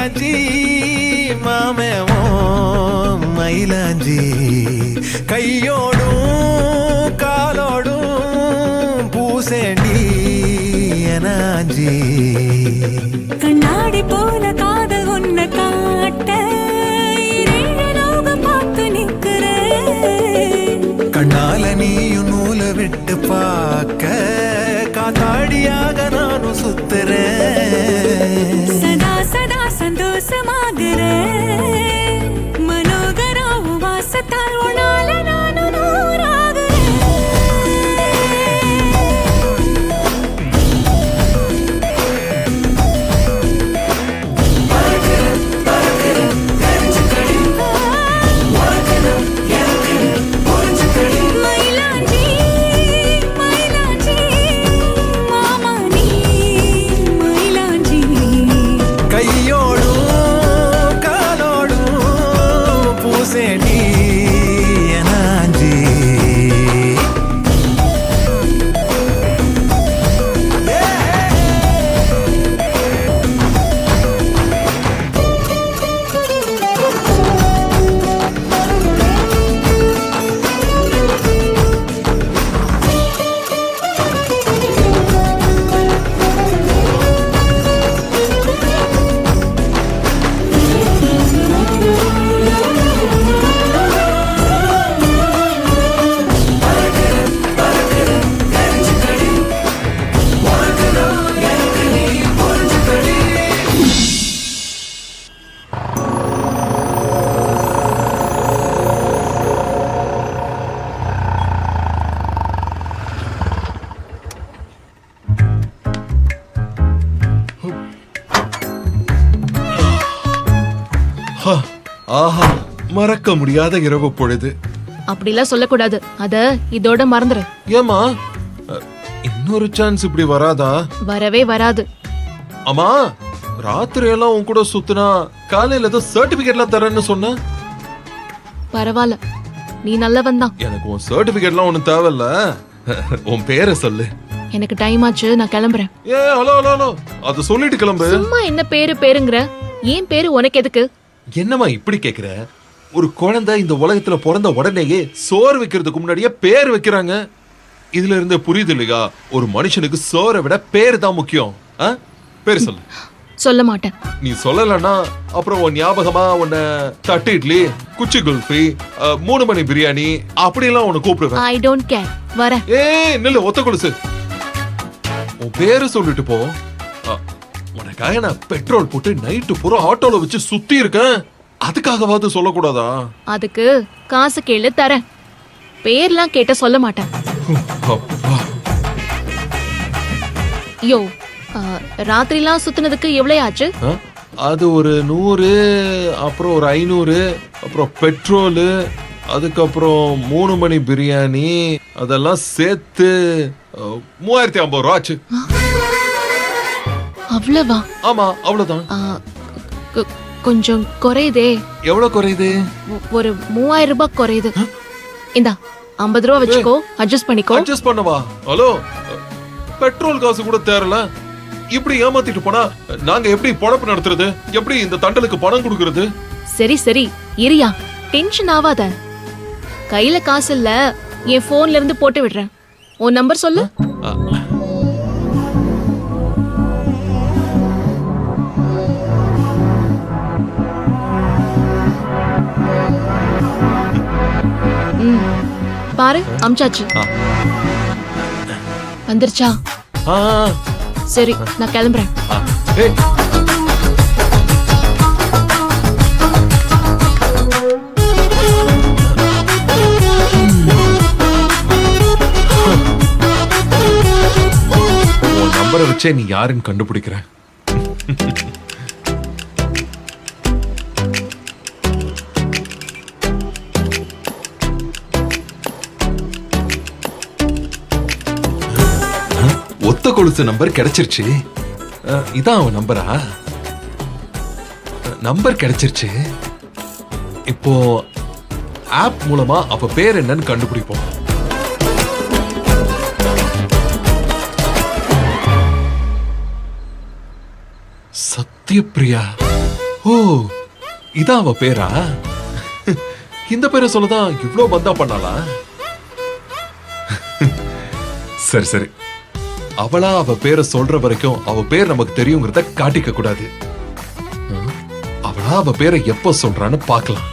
மயிலாஞ்சி மாமேமோ மயிலாஞ்சி கையோடும் காலோடும் பூசேண்டி எனாஞ்சி கண்ணாடி போல காதல் உன்னை காட்ட பார்த்து நிக்கிறேன் கண்ணால நீயும் நூலை விட்டு பார்க்க காத்தாடியாக நானும் சுத்துறேன் சதா சதா சந்தோஷமாகிறேன் மனோகரா வாசத்தால் உன்னால நானும் ஆஹா, மறக்க முடியாத இரவு பொழுது. அப்படிலாம் சொல்லக்கூடாது. அத இதோட மறந்துரு. ஏமா இன்னொரு சான்ஸ் இப்படி வராதா? வரவே வராது. அம்மா, ராத்திரி எல்லாம் உன் கூட சுத்துனா காலையில ஏதோ சர்டிபிகேட்லாம் தரேன்னு சொன்ன. பரவாயில்ல, நீ நல்லவன் தான். எனக்கு உன் சர்டிபிகேட்லாம் ஒண்ணும் தேவையில்ல. உன் பேரை சொல்லு. எனக்கு டைம் ஆச்சு, நான் கிளம்புறேன். ஏ ஹலோ ஹலோ ஹலோ, அது சொல்லிட்டு கிளம்பு. சும்மா என்ன பேருங்கிற? ஏன் பேரு உனக்கு எதுக்கு? என்னம்மா இப்படி கேக்குற? ஒரு குழந்தை இந்த உலகத்துல பிறந்த உடனேயே சோறு வைக்கிறதுக்கு முன்னாடியே பேர் வைக்கிறாங்க. இதுல இருந்து புரியுது இல்லையா? ஒரு மனுஷனுக்கு சோறை விட பேரு தான் முக்கியம். பேர் சொல்லு. சொல்ல மாட்டேன். நீ சொல்லலன்னா அப்புறம் உன் ஞாபகமா உன்னை தட்டு இட்லி, குச்சி குல்ஃபி, 3 மணி பிரியாணி அப்படி எல்லாம் உன்னை கூப்பிடுவேன். I don't care. வரேன். ஏய் நில்லு, ஒத்த கொலுசு. உன் பேரு சொல்லிட்டு போ. உனக்காக நான் பெட்ரோல் போட்டு நைட்டு பூரா ஆட்டோல வச்சு சுத்தி இருக்கேன். அதுக்காகவாது சொல்லக்கூடாதா? அதுக்கு காசு கேளு, தரேன். பேர்லாம் கேட்ட சொல்ல மாட்டேன். யோ, ராத்திரிலாம் சுத்துனதுக்கு எவ்வளவு ஆச்சு? அது ஒரு 100, அப்புறம் ஒரு 500, அப்புறம் பெட்ரோலு, அதுக்கப்புறம் 3 மணி பிரியாணி, அதெல்லாம் சேர்த்து 3050 ரூபா ஆச்சு. அவ்வளவா? ஆமா, அவ்வளவுதான். கொஞ்சம் குறையுதே. எவ்வளவு குறையுது? ஒரு 3000 ரூபாய் குறையுது. இந்தா 50 ரூபா வச்சுக்கோ, அட்ஜஸ்ட் பண்ணிக்கோ. அட்ஜஸ்ட் பண்ணவா? ஹலோ, பெட்ரோல் காசு கூட தேரல. இப்படி ஏமாத்திட்டு போனா நாங்க எப்படி பொழப்பு நடத்துறது? எப்படி இந்த தண்டலுக்கு பணம் கொடுக்கறது? சரி சரி, இரியா, டென்ஷன் ஆவாத. கையில காசு இல்ல, என் போன்ல இருந்து போட்டு விடுறேன். உன் நம்பர் சொல்லு. பாரு, அம்சாச்சு. வந்துருச்சா? சரி, நான் கிளம்புறேன். உன் நம்பரை வச்சே நீ யாருன்னு கண்டுபிடிக்கிற. ஒத்த கொலுசு நம்பர் கிடைச்சிருச்சு. இதான் அவன் நம்பரா? நம்பர் கிடைச்சிருச்சு. இப்போ ஆப் மூலமா அப்ப பேர் என்னன்னு கண்டுபிடிப்போம். சத்யபிரியா. ஓ இதான் அவ பேரா? இந்த பேரை சொல்லதான் இவ்ளோ பந்தா பண்ணாளா? சரி சரி, அவளா அவ பேரை சொல்ற வரைக்கும் அவ பேர் நமக்கு தெரியுங்கிறத காட்டிக்க கூடாது. அவளா அவ பேரை எப்ப சொல்றான்னு பார்க்கலாம்.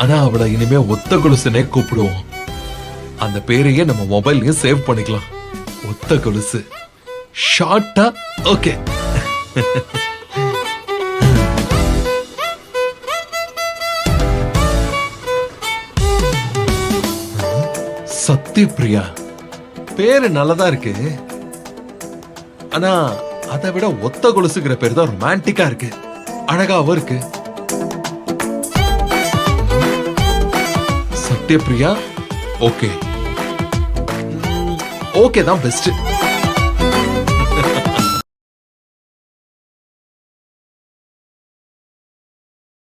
ஆனா அவளை இனிமே ஒத்த கொலுசுனே கூப்பிடுவோம். அந்த பேரையே நம்ம மொபைல்லயும் சேவ் பண்ணிக்கலாம். ஒத்த கொலுசு ஷார்ட்டா. ஓகே. சத்யபிரியா பேரு நல்லதா இருக்கு. ஆனா அதை விட ஒத்த கொலுசுங்கிற பேர் தான் ரொமான்டிக்கா இருக்கு, அழகாவும் இருக்கு. சத்யபிரியா ஓகே, ஓகே தான் பெஸ்ட்.